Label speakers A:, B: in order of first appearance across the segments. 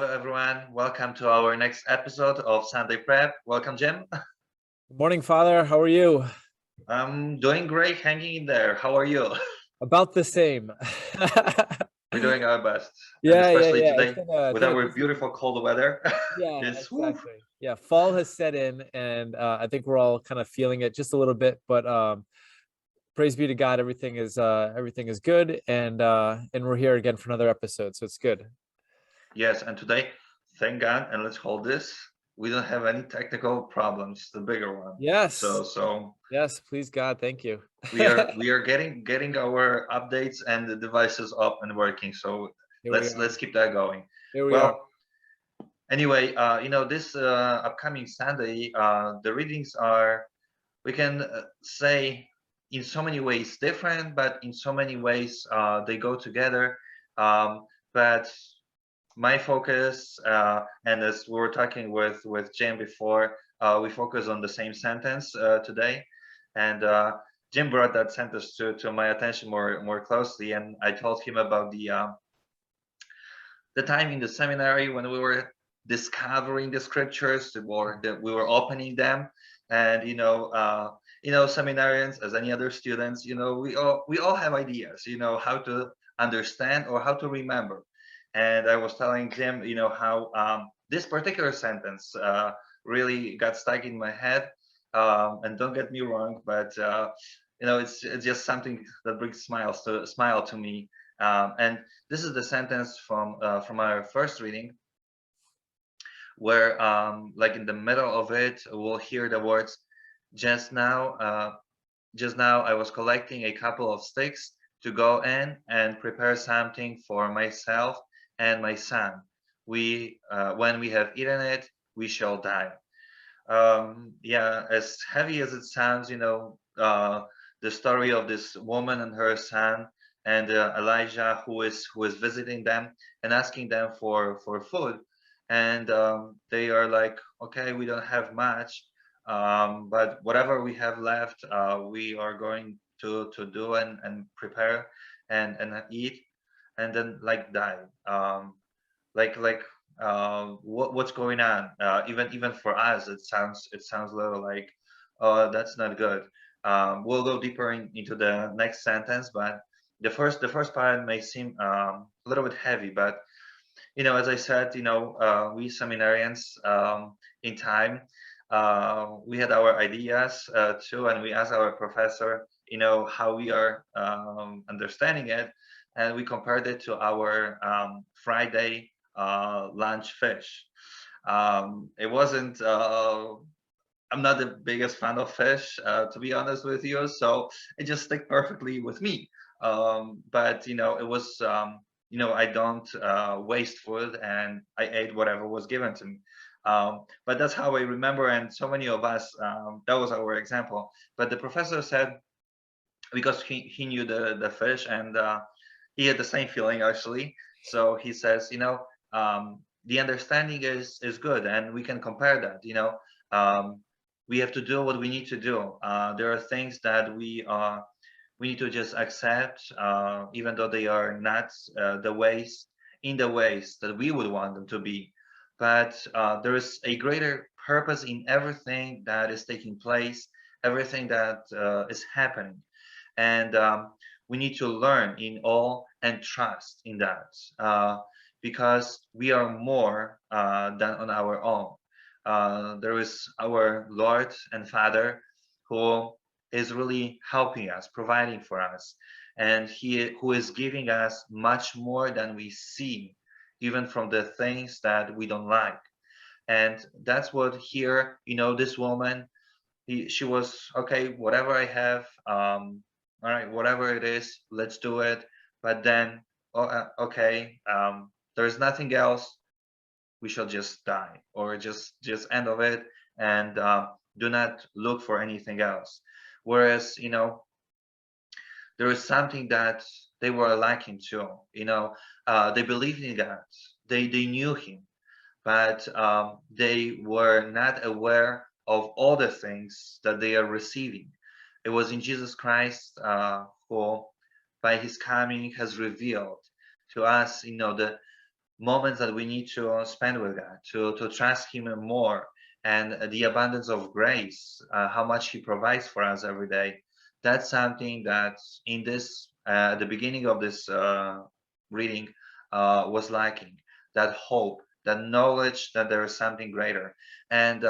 A: everyone. Welcome to our next episode of Sunday Prep. Welcome, Jim.
B: Good morning, Father. How are you?
A: I'm doing great, hanging in there. How are you?
B: About the same.
A: We're doing our best, and
B: Yeah, yeah,
A: especially
B: yeah. It's
A: today
B: it's
A: with
B: been a
A: our
B: busy week.
A: beautiful cold weather.
B: Yeah,
A: It's whew.
B: exactly. Yeah, fall has set in, and I think we're all kind of feeling it just a little bit. But praise be to God, everything is good, and we're here again for another episode, so it's good.
A: Yes, and today, thank God, and let's hold this. We don't have any technical problems, the bigger one.
B: Yes,
A: So
B: yes, please God, thank you.
A: we are getting our updates and the devices up and working. So
B: Here we
A: let's
B: are.
A: keep that going.
B: Here we are.
A: Well, anyway, this upcoming Sunday, the readings are, we can say, in so many ways different, but in so many ways they go together. But my focus, and as we were talking with Jim before, we focus on the same sentence today, and Jim brought that sentence to my attention more closely, and I told him about the time in the seminary when we were discovering the scriptures, or that we were opening them, and seminarians, as any other students, we all have ideas, how to understand or how to remember. And I was telling Jim, how this particular sentence really got stuck in my head. And don't get me wrong, but it's just something that brings smile to me. And this is the sentence from our first reading, where like in the middle of it, we'll hear the words, "Just now, just now I was collecting a couple of sticks to go in and prepare something for myself and my son. When we have eaten it, we shall die." Yeah, as heavy as it sounds, the story of this woman and her son, and Elijah who is visiting them and asking them for food, and they are like, okay, we don't have much, but whatever we have left, we are going to do and prepare and eat, and then like die. Like what's going on, even for us, it sounds a little like, oh, that's not good. We'll go deeper into the next sentence, but the first part may seem a little bit heavy, but as I said, we seminarians, in time, we had our ideas too, and we asked our professor, how we are understanding it, and we compared it to our Friday lunch fish. It wasn't. I'm not the biggest fan of fish, to be honest with you, so it just stick perfectly with me. But it was. I don't waste food, and I ate whatever was given to me. But that's how I remember, and so many of us, that was our example. But the professor said, because he knew the fish, and he had the same feeling actually. So he says, the understanding is good, and we can compare that. We have to do what we need to do. There are things that we need to just accept, even though they are not the ways that we would want them to be. But there is a greater purpose in everything that is taking place, everything that is happening, and we need to learn in all and trust in that, because we are more than on our own. There is our Lord and Father who is really helping us, providing for us, and He who is giving us much more than we see, even from the things that we don't like. And that's what here, this woman, she was, okay, whatever I have, all right, whatever it is, let's do it. But then, oh, okay, there's nothing else, we shall just die, or just end of it, and do not look for anything else. Whereas, there is something that they were lacking too. They believed in God, they knew Him, but they were not aware of all the things that they are receiving. It was in Jesus Christ, who, by His coming, has revealed to us, moments that we need to spend with God, to trust Him more, and the abundance of grace, how much He provides for us every day. That's something that in this, the beginning of this reading, was lacking. That hope, that knowledge that there is something greater. And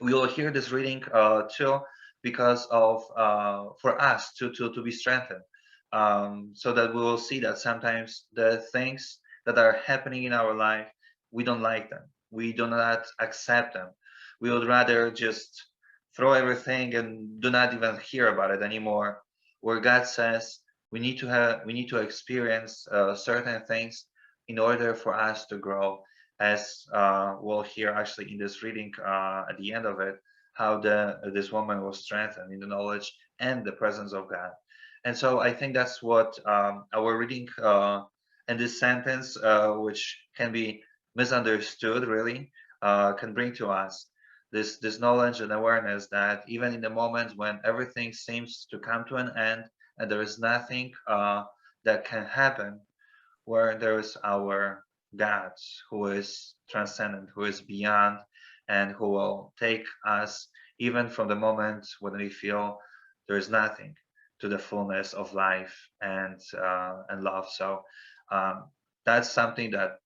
A: we will hear this reading too because of for us to be strengthened, so that we will see that sometimes the things that are happening in our life, we don't like them, we do not accept them, we would rather just throw everything and do not even hear about it anymore, where God says we need to experience certain things in order for us to grow, as we'll hear actually in this reading at the end of it, how this woman was strengthened in the knowledge and the presence of God. And so I think that's what our reading and this sentence, which can be misunderstood really, can bring to us this knowledge and awareness that even in the moments when everything seems to come to an end and there is nothing that can happen, where there is our God who is transcendent, who is beyond, and who will take us even from the moment when we feel there is nothing to the fullness of life and love. So um, that's something that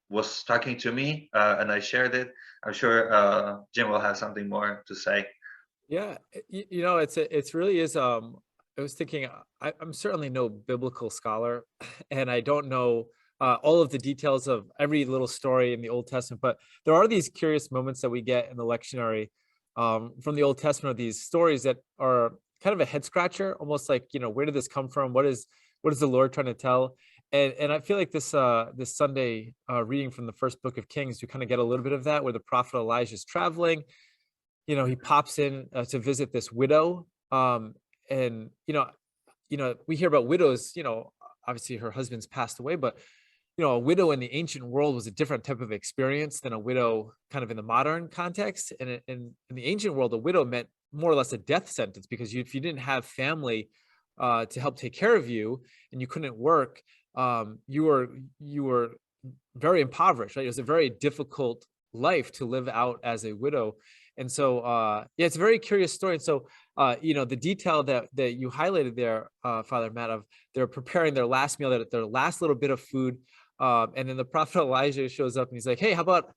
A: was talking to me, and I shared it. I'm sure Jim will have something more to say.
B: Yeah, you know, it's really is. I was thinking, I'm certainly no biblical scholar, and I don't know all of the details of every little story in the Old Testament. But there are these curious moments that we get in the lectionary from the Old Testament, of these stories that are kind of a head scratcher, almost like, you know, where did this come from? What is the Lord trying to tell? And I feel like this Sunday reading from the first book of Kings, you kind of get a little bit of that, where the prophet Elijah is traveling. You know, he pops in to visit this widow, and we hear about widows, you know, obviously her husband's passed away, but you know, a widow in the ancient world was a different type of experience than a widow kind of in the modern context. And in the ancient world, a widow meant more or less a death sentence, because if you didn't have family to help take care of you and you couldn't work, you were very impoverished, right? It was a very difficult life to live out as a widow. And so yeah, it's a very curious story. And so you know, the detail that you highlighted there, Father Matt, of they're preparing their last meal, their last little bit of food, and then the prophet Elijah shows up and he's like, hey, how about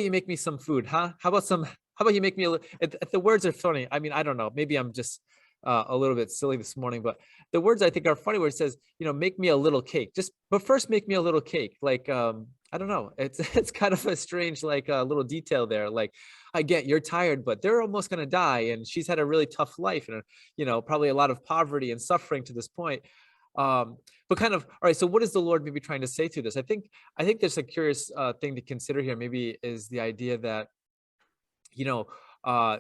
B: you make me some food, huh? How about you make me the words are funny. I mean, I don't know, maybe I'm just a little bit silly this morning, but the words I think are funny, where it says, you know, make me a little cake, but first make me a little cake. Like, I don't know, it's kind of a strange, like, little detail there. Like, I get you're tired, but they're almost going to die, and she's had a really tough life, and you know, probably a lot of poverty and suffering to this point. But kind of, all right, so what is the Lord maybe trying to say through this? I think there's a curious thing to consider here, maybe, is the idea that, you know,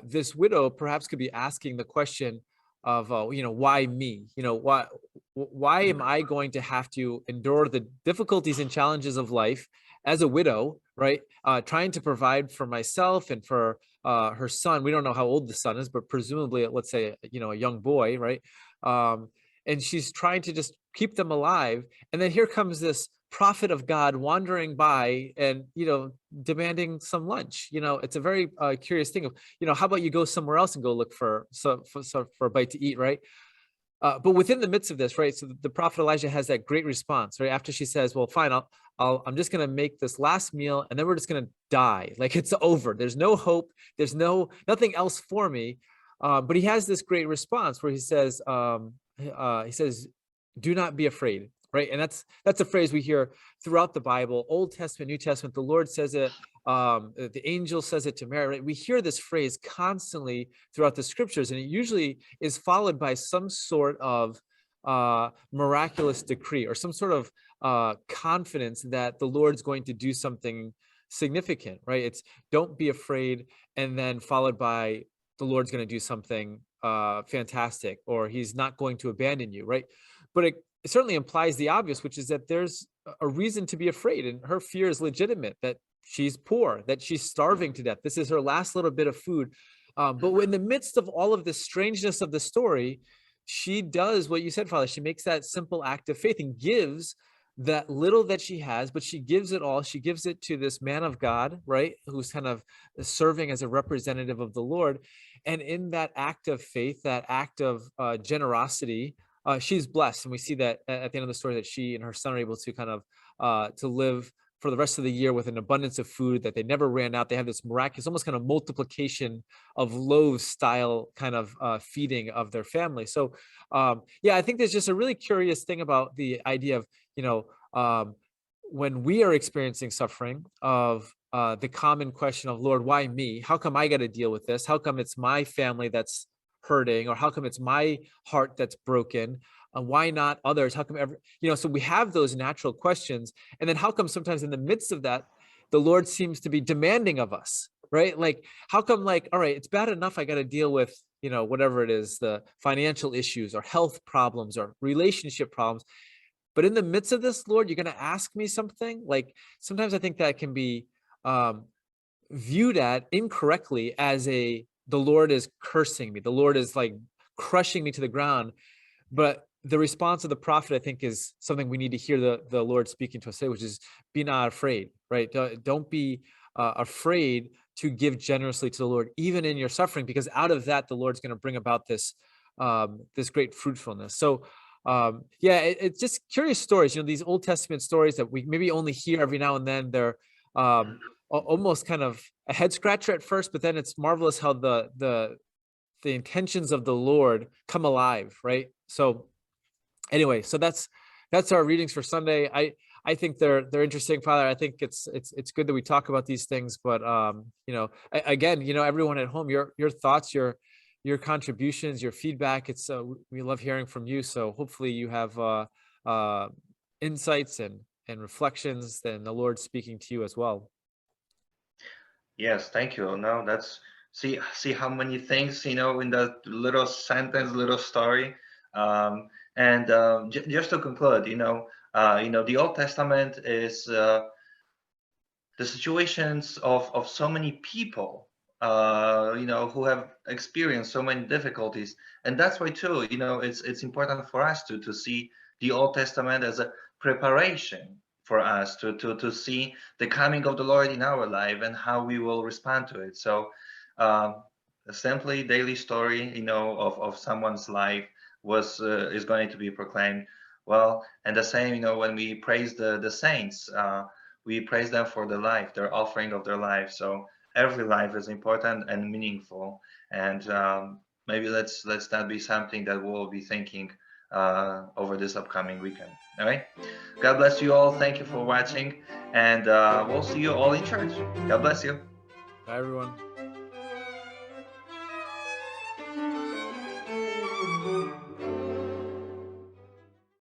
B: this widow perhaps could be asking the question of, you know, why me? You know, why am I going to have to endure the difficulties and challenges of life as a widow, right? Trying to provide for myself and for her son. We don't know how old the son is, but presumably, let's say, you know, a young boy, right? And she's trying to just keep them alive. And then here comes this prophet of God wandering by and, you know, demanding some lunch. You know, it's a very curious thing of, you know, how about you go somewhere else and go look for a bite to eat, right? But within the midst of this, right? So the prophet Elijah has that great response, right? After she says, well, fine, I'm just going to make this last meal and then we're just going to die. Like, it's over. There's no hope. There's nothing else for me. But he has this great response where he says, do not be afraid. Right. And that's a phrase we hear throughout the Bible, Old Testament, New Testament. The Lord says it. The angel says it to Mary. Right? We hear this phrase constantly throughout the scriptures, and it usually is followed by some sort of miraculous decree or some sort of confidence that the Lord's going to do something significant. Right. It's don't be afraid, and then followed by the Lord's going to do something fantastic, or he's not going to abandon you. Right. But it certainly implies the obvious, which is that there's a reason to be afraid, and her fear is legitimate, that she's poor, that she's starving to death. This is her last little bit of food. But in the midst of all of the strangeness of the story, she does what you said, Father. She makes that simple act of faith and gives that little that she has, but she gives it all. She gives it to this man of God, right? Who's kind of serving as a representative of the Lord. And in that act of faith, that act of generosity, she's blessed. And we see that at the end of the story that she and her son are able to kind of to live for the rest of the year with an abundance of food, that they never ran out. They have this miraculous, almost kind of multiplication of loaves style kind of feeding of their family. So yeah, I think there's just a really curious thing about the idea of, you know, when we are experiencing suffering, of the common question of, Lord, why me? How come I got to deal with this? How come it's my family that's hurting? Or how come it's my heart that's broken? Why not others? How come so we have those natural questions. And then how come sometimes in the midst of that, the Lord seems to be demanding of us, right? Like, how come, like, all right, it's bad enough I got to deal with, whatever it is, the financial issues or health problems or relationship problems. But in the midst of this, Lord, you're going to ask me something. Like, sometimes I think that can be um, viewed at incorrectly as the Lord is cursing me. The Lord is like crushing me to the ground. But the response of the prophet, I think, is something we need to hear the Lord speaking to us say, which is, be not afraid, right? Don't be afraid to give generously to the Lord, even in your suffering, because out of that, the Lord's going to bring about this this great fruitfulness. So yeah, it's just curious stories, these Old Testament stories that we maybe only hear every now and then. They're almost kind of a head scratcher at first, but then it's marvelous how the intentions of the Lord come alive, right? So anyway, so that's our readings for Sunday. I think they're interesting, Father. I think it's good that we talk about these things, but again, everyone at home, your thoughts, your contributions, your feedback, it's we love hearing from you. So hopefully you have insights and reflections, then the Lord speaking to you as well.
A: Yes, thank you. No, that's see how many things in that little sentence, little story. And just to conclude, the Old Testament is the situations of so many people, who have experienced so many difficulties, and that's why too, it's important for us to see the Old Testament as a preparation for us to see the coming of the Lord in our life and how we will respond to it. So, a simply daily story, of someone's life is going to be proclaimed. Well, and the same, when we praise the saints. We praise them for their life, their offering of their life. So every life is important and meaningful. And maybe let's that be something that we'll be thinking over this upcoming weekend. All right. God bless you all. Thank you for watching, and we'll see you all in church. God bless you.
B: Bye, everyone.